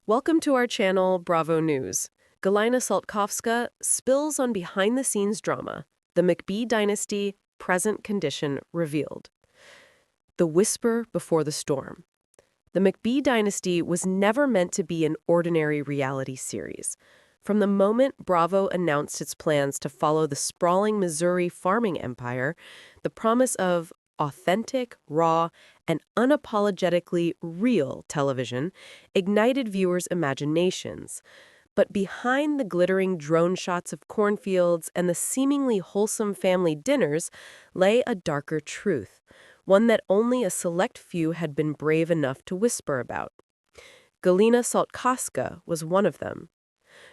Welcome to our channel, Bravo News. Galyna Saltkovska spills on behind-the-scenes drama, the McBee Dynasty, present condition revealed. The whisper before the storm. The McBee Dynasty was never meant to be an ordinary reality series. From the moment Bravo announced its plans to follow the sprawling Missouri farming empire, the promise of authentic, raw, and unapologetically real television ignited viewers' imaginations. But behind the glittering drone shots of cornfields and the seemingly wholesome family dinners lay a darker truth, one that only a select few had been brave enough to whisper about. Galyna Saltkovska was one of them.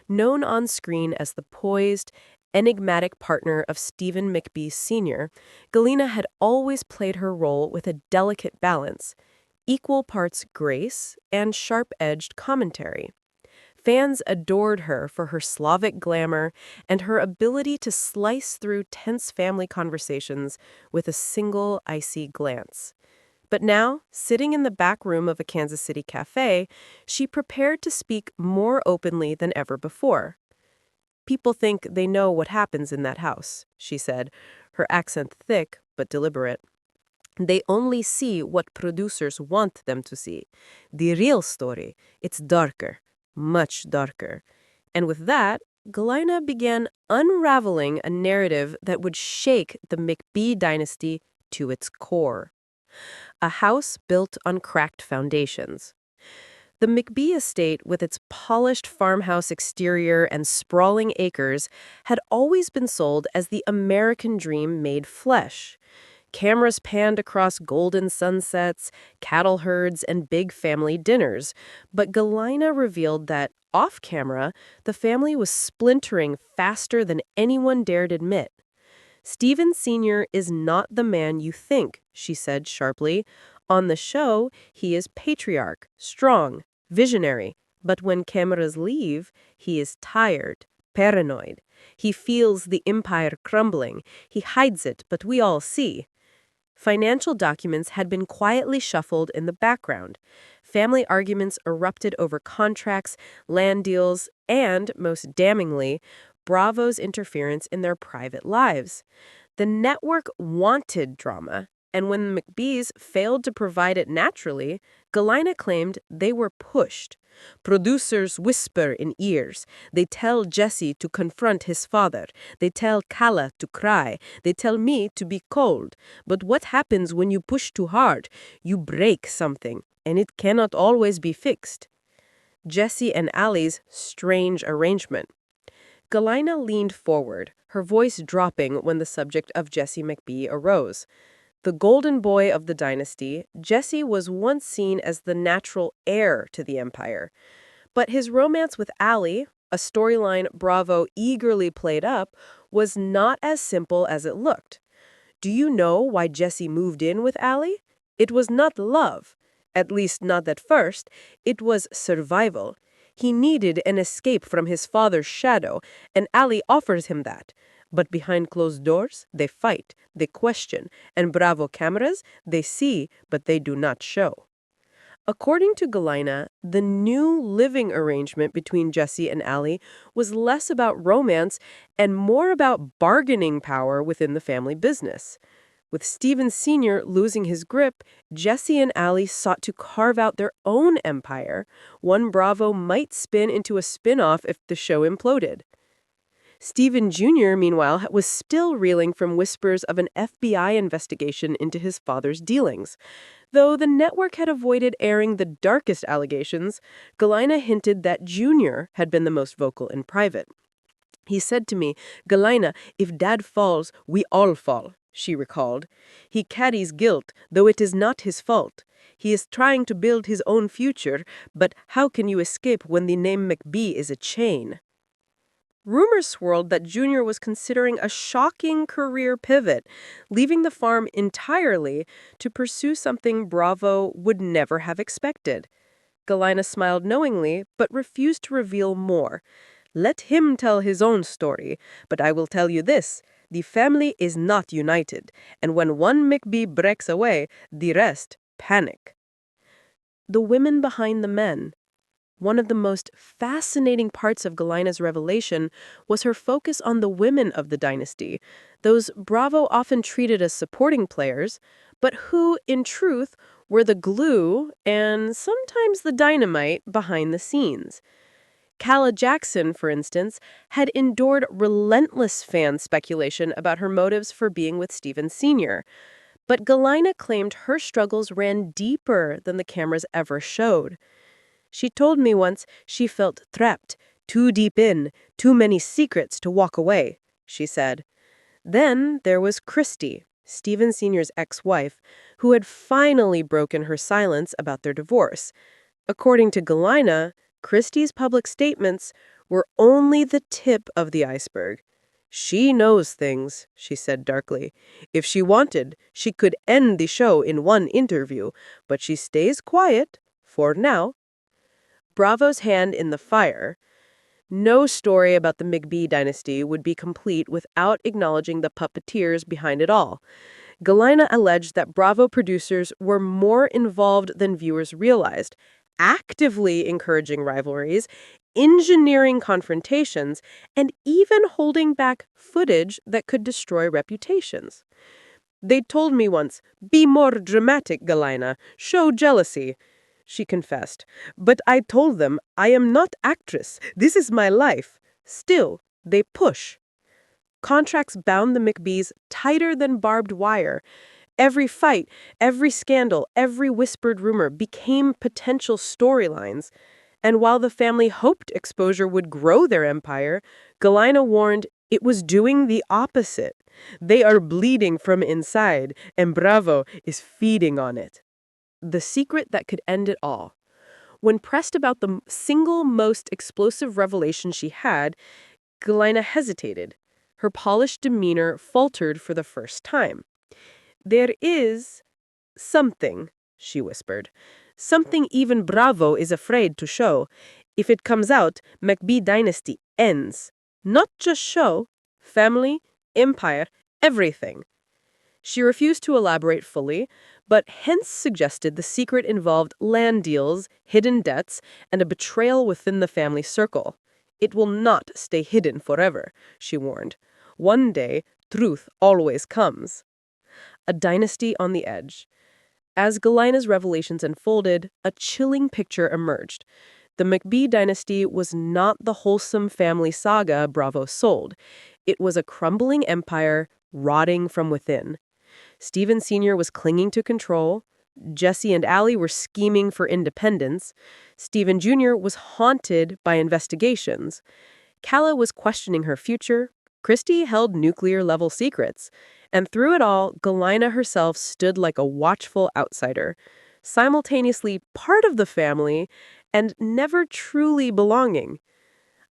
Known on screen as the poised, enigmatic partner of Stephen McBee Sr., Galyna had always played her role with a delicate balance, equal parts grace and sharp-edged commentary. Fans adored her for her Slavic glamour and her ability to slice through tense family conversations with a single icy glance. But now, sitting in the back room of a Kansas City cafe, she prepared to speak more openly than ever before. "People think they know what happens in that house," she said, her accent thick but deliberate. "They only see what producers want them to see. The real story, it's darker, much darker." And with that, Galyna began unraveling a narrative that would shake the McBee dynasty to its core. A house built on cracked foundations. The McBee estate, with its polished farmhouse exterior and sprawling acres, had always been sold as the American dream made flesh. Cameras panned across golden sunsets, cattle herds, and big family dinners. But Galyna revealed that, off-camera, the family was splintering faster than anyone dared admit. "Stephen Sr. is not the man you think," she said sharply. "On the show, he is patriarch, strong, visionary. But when cameras leave, he is tired, paranoid. He feels the empire crumbling. He hides it, but we all see." Financial documents had been quietly shuffled in the background. Family arguments erupted over contracts, land deals, and, most damningly, Bravo's interference in their private lives. The network wanted drama, and when the McBees failed to provide it naturally, Galyna claimed they were pushed. "Producers whisper in ears. They tell Jesse to confront his father. They tell Kala to cry. They tell me to be cold. But what happens when you push too hard? You break something, and it cannot always be fixed." Jesse and Allie's strange arrangement. Galyna leaned forward, her voice dropping when the subject of Jesse McBee arose. The golden boy of the dynasty, Jesse was once seen as the natural heir to the empire. But his romance with Allie, a storyline Bravo eagerly played up, was not as simple as it looked. Do you know why Jesse moved in with Allie? It was not love. At least not at first. It was survival. He needed an escape from his father's shadow, and Allie offers him that. But behind closed doors, they fight, they question, and Bravo cameras, they see, but they do not show. According to Galyna, the new living arrangement between Jesse and Allie was less about romance and more about bargaining power within the family business. With Stephen Sr. losing his grip, Jesse and Allie sought to carve out their own empire, one Bravo might spin into a spin-off if the show imploded. Stephen Jr., meanwhile, was still reeling from whispers of an FBI investigation into his father's dealings. Though the network had avoided airing the darkest allegations, Galyna hinted that Jr. had been the most vocal in private. "He said to me, 'Galyna, if Dad falls, we all fall,' she recalled. 'He carries guilt, though it is not his fault. He is trying to build his own future, but how can you escape when the name McBee is a chain?" Rumors swirled that Junior was considering a shocking career pivot, leaving the farm entirely to pursue something Bravo would never have expected. Galyna smiled knowingly, but refused to reveal more. "Let him tell his own story, but I will tell you this. The family is not united, and when one McBee breaks away, the rest panic." The women behind the men. One of the most fascinating parts of Galyna's revelation was her focus on the women of the dynasty, those Bravo often treated as supporting players, but who, in truth, were the glue and sometimes the dynamite behind the scenes. Calla Jackson, for instance, had endured relentless fan speculation about her motives for being with Stephen Sr., but Galyna claimed her struggles ran deeper than the cameras ever showed. She told me once she felt trapped, too deep in, too many secrets to walk away, she said. Then there was Christy, Stephen Sr.'s ex-wife, who had finally broken her silence about their divorce. According to Galyna, Christy's public statements were only the tip of the iceberg. She knows things, she said darkly. If she wanted, she could end the show in one interview, but she stays quiet, for now. Bravo's hand in the fire. No story about the McBee dynasty would be complete without acknowledging the puppeteers behind it all. Galyna alleged that Bravo producers were more involved than viewers realized, actively encouraging rivalries, engineering confrontations, and even holding back footage that could destroy reputations. They told me once, "Be more dramatic, Galyna. Show jealousy," she confessed. "But I told them, I am not actress. This is my life." Still, they push. Contracts bound the McBees tighter than barbed wire. Every fight, every scandal, every whispered rumor became potential storylines. And while the family hoped exposure would grow their empire, Galyna warned it was doing the opposite. They are bleeding from inside, and Bravo is feeding on it. The secret that could end it all. When pressed about the single most explosive revelation she had, Galyna hesitated. Her polished demeanor faltered for the first time. "There is something," she whispered. "Something even Bravo is afraid to show. If it comes out, McBee dynasty ends. Not just show, family, empire, everything." She refused to elaborate fully, but hence suggested the secret involved land deals, hidden debts, and a betrayal within the family circle. "It will not stay hidden forever," she warned. "One day, truth always comes." A dynasty on the edge. As Galyna's revelations unfolded, a chilling picture emerged. The McBee dynasty was not the wholesome family saga Bravo sold. It was a crumbling empire, rotting from within. Stephen Sr. was clinging to control. Jesse and Allie were scheming for independence. Stephen Jr. was haunted by investigations. Calla was questioning her future. Christy held nuclear-level secrets. And through it all, Galyna herself stood like a watchful outsider, simultaneously part of the family and never truly belonging.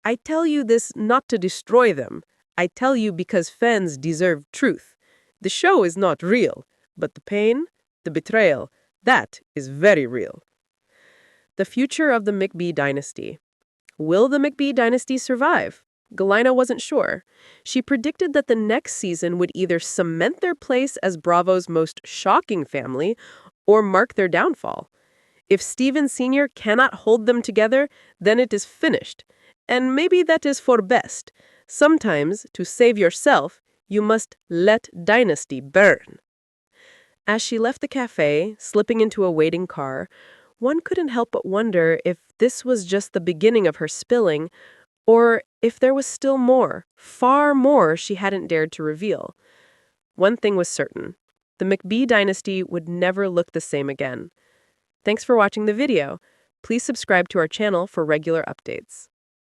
"I tell you this not to destroy them. I tell you because fans deserve truth. The show is not real, but the pain, the betrayal, that is very real." The future of the McBee dynasty. Will the McBee dynasty survive? Galyna wasn't sure. She predicted that the next season would either cement their place as Bravo's most shocking family or mark their downfall. If Stephen Sr. cannot hold them together, then it is finished. And maybe that is for best. Sometimes, to save yourself, you must let dynasty burn. As she left the cafe, slipping into a waiting car, one couldn't help but wonder if this was just the beginning of her spilling, or if there was still more, far more she hadn't dared to reveal. One thing was certain. The McBee dynasty would never look the same again. Thanks for watching the video. Please subscribe to our channel for regular updates.